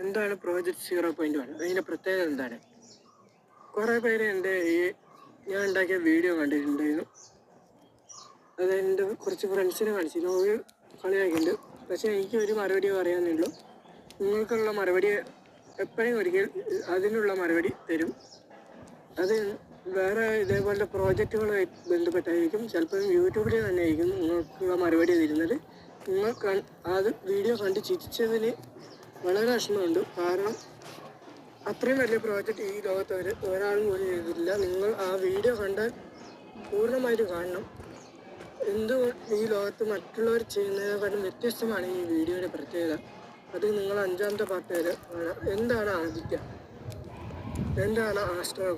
എന്താണ് പ്രോജക്റ്റ് 0.1? അതിൻ്റെ പ്രത്യേകത എന്താണ്? കുറേ പേര് എൻ്റെ ഞാൻ ഉണ്ടാക്കിയ വീഡിയോ കണ്ടിട്ടുണ്ടായിരുന്നു. അത് എൻ്റെ കുറച്ച് ഫ്രണ്ട്സിനെ കാണിച്ചിരുന്നു. ഒരു കളിയാക്കിയിട്ടുണ്ട്. പക്ഷേ എനിക്ക് ഒരു മറുപടി പറയാനുള്ളൂ. നിങ്ങൾക്കുള്ള മറുപടി എപ്പോഴും ഒരിക്കൽ അതിനുള്ള മറുപടി തരും. അത് വേറെ ഇതേപോലത്തെ പ്രോജക്റ്റുകളുമായി ബന്ധപ്പെട്ടായിരിക്കും. ചിലപ്പോൾ യൂട്യൂബിൽ തന്നെ ആയിരിക്കും നിങ്ങൾക്കുള്ള മറുപടി തരുന്നത്. നിങ്ങൾ അത് വീഡിയോ കണ്ട് ചിരിച്ചതിന് വളരെ വിഷമമുണ്ട്. കാരണം അത്രയും വലിയ പ്രോജക്റ്റ് ഈ ലോകത്ത് ഒരാളും പോലും ചെയ്തിട്ടില്ല. നിങ്ങൾ ആ വീഡിയോ കണ്ടാൽ പൂർണ്ണമായിട്ട് കാണണം. ഈ ലോകത്ത് മറ്റുള്ളവർ ചെയ്യുന്നതിനെക്കാളും വ്യത്യസ്തമാണ് ഈ വീഡിയോയുടെ പ്രത്യേകത. അത് നിങ്ങൾ 5ാമത്തെ പാർട്ട് വരെ കാണാം. എന്താണ് ആദിത്യ, എന്താണ് ആസ്ട്രോ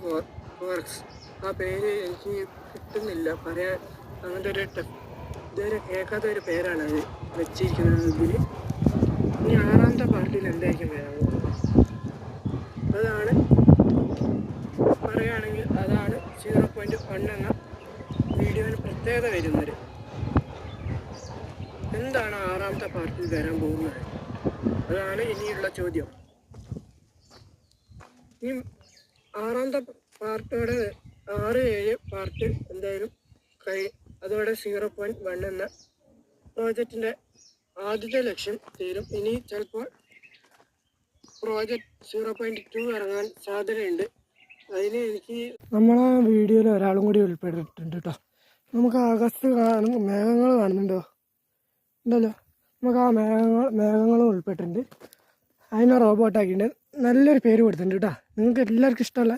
വർക്സ്? ആ പേര് എനിക്ക് കിട്ടുന്നില്ല പറയാൻ. അങ്ങനത്തെ ഒരു ഇതുവരെ കേൾക്കാത്ത ഒരു പേരാണ് അത് വെച്ചിരിക്കുന്നത്. ഇനി 6ാമത്തെ പാർട്ടിയിൽ എന്തായിരിക്കും വരാൻ പോകുന്നത്? അതാണ് പറയുകയാണെങ്കിൽ അതാണ് 0.1 എന്ന വീഡിയോന് പ്രത്യേകത വരുന്നത്. എന്താണ് 6ാമത്തെ പാർട്ടിൽ വരാൻ പോകുന്നത്? അതാണ് ഇനിയുള്ള ചോദ്യം. ഈ 6ാമത്തെ പാർട്ടോടെ 6-7 പാർട്ട് എന്തായാലും അതോടെ 0.1 എന്ന പ്രോജക്റ്റിൻ്റെ ആദ്യത്തെ ലക്ഷ്യം തീരും. ഇനി ചിലപ്പോൾ പ്രോജക്റ്റ് 0.2 ഇറങ്ങാൻ സാധ്യതയുണ്ട്. അതിന് നമ്മളാ വീഡിയോയിൽ ഒരാളും കൂടി ഉൾപ്പെട്ടിട്ടുണ്ട് കേട്ടോ. നമുക്ക് ആകാശത്ത് മേഘങ്ങൾ കാണുന്നുണ്ടോ? ഉണ്ടല്ലോ. നമുക്ക് ആ മേഘങ്ങളും ഉൾപ്പെട്ടിട്ടുണ്ട്. അതിനെ റോബോട്ടാക്കിയിട്ടുണ്ട്. നല്ലൊരു പേര് കൊടുത്തിട്ടുണ്ട് കേട്ടോ. നിങ്ങൾക്ക് എല്ലാവർക്കും ഇഷ്ടമുള്ള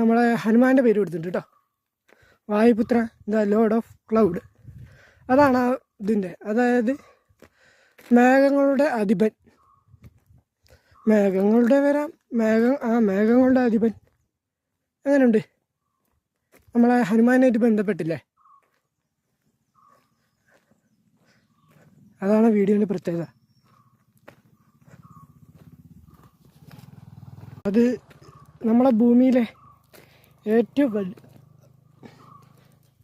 നമ്മളെ ഹനുമാൻ്റെ പേര് കൊടുത്തിട്ടുണ്ട് കേട്ടോ. Vayuputra the lord of cloud. അതാണ് ആ ഇതിൻ്റെ, അതായത് മേഘങ്ങളുടെ അധിപൻ. മേഘങ്ങളുടെ വരാം മേഘങ്ങളുടെ അധിപൻ. അങ്ങനെയുണ്ട്. നമ്മളെ ഹനുമാനായിട്ട് ബന്ധപ്പെട്ടില്ലേ? അതാണ് വീഡിയോൻ്റെ പ്രത്യേകത. അത് നമ്മളെ ഭൂമിയിലെ ഏറ്റവും വലിയ,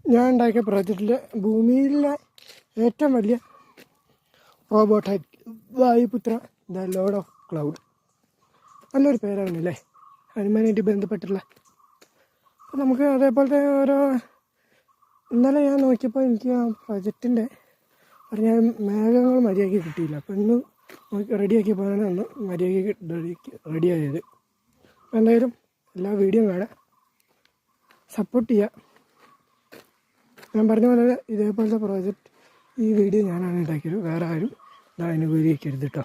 ഞാൻ ഉണ്ടാക്കിയ പ്രോജക്റ്റിലെ ഭൂമിയിലെ ഏറ്റവും വലിയ റോബോട്ടായിരിക്കും Vayuputra the lord of cloud. നല്ലൊരു പേരാണല്ലേ ഹനുമാനായിട്ട് ബന്ധപ്പെട്ടുള്ള. അപ്പോൾ നമുക്ക് അതേപോലത്തെ ഓരോ ഇന്നലെ ഞാൻ നോക്കിയപ്പോൾ എനിക്ക് ആ പ്രൊജക്റ്റിൻ്റെ പറഞ്ഞാൽ മേഘങ്ങൾ മര്യാദയ്ക്ക് കിട്ടിയില്ല. അപ്പോൾ ഇന്ന് റെഡിയാക്കിയപ്പോഴാണ് അന്ന് മര്യാദയ്ക്ക് റെഡിയായത്. അപ്പോൾ എന്തായാലും എല്ലാ വീഡിയോയും കാണാം, സപ്പോർട്ട് ചെയ്യുക. ഞാൻ പറഞ്ഞ പോലെ ഇതേപോലത്തെ പ്രോജക്റ്റ് ഈ വീഡിയോ ഞാനാണ് ഉണ്ടാക്കിയത്. വേറെ ആരും ഇത് അനുകൂലിക്കരുത് കേട്ടോ.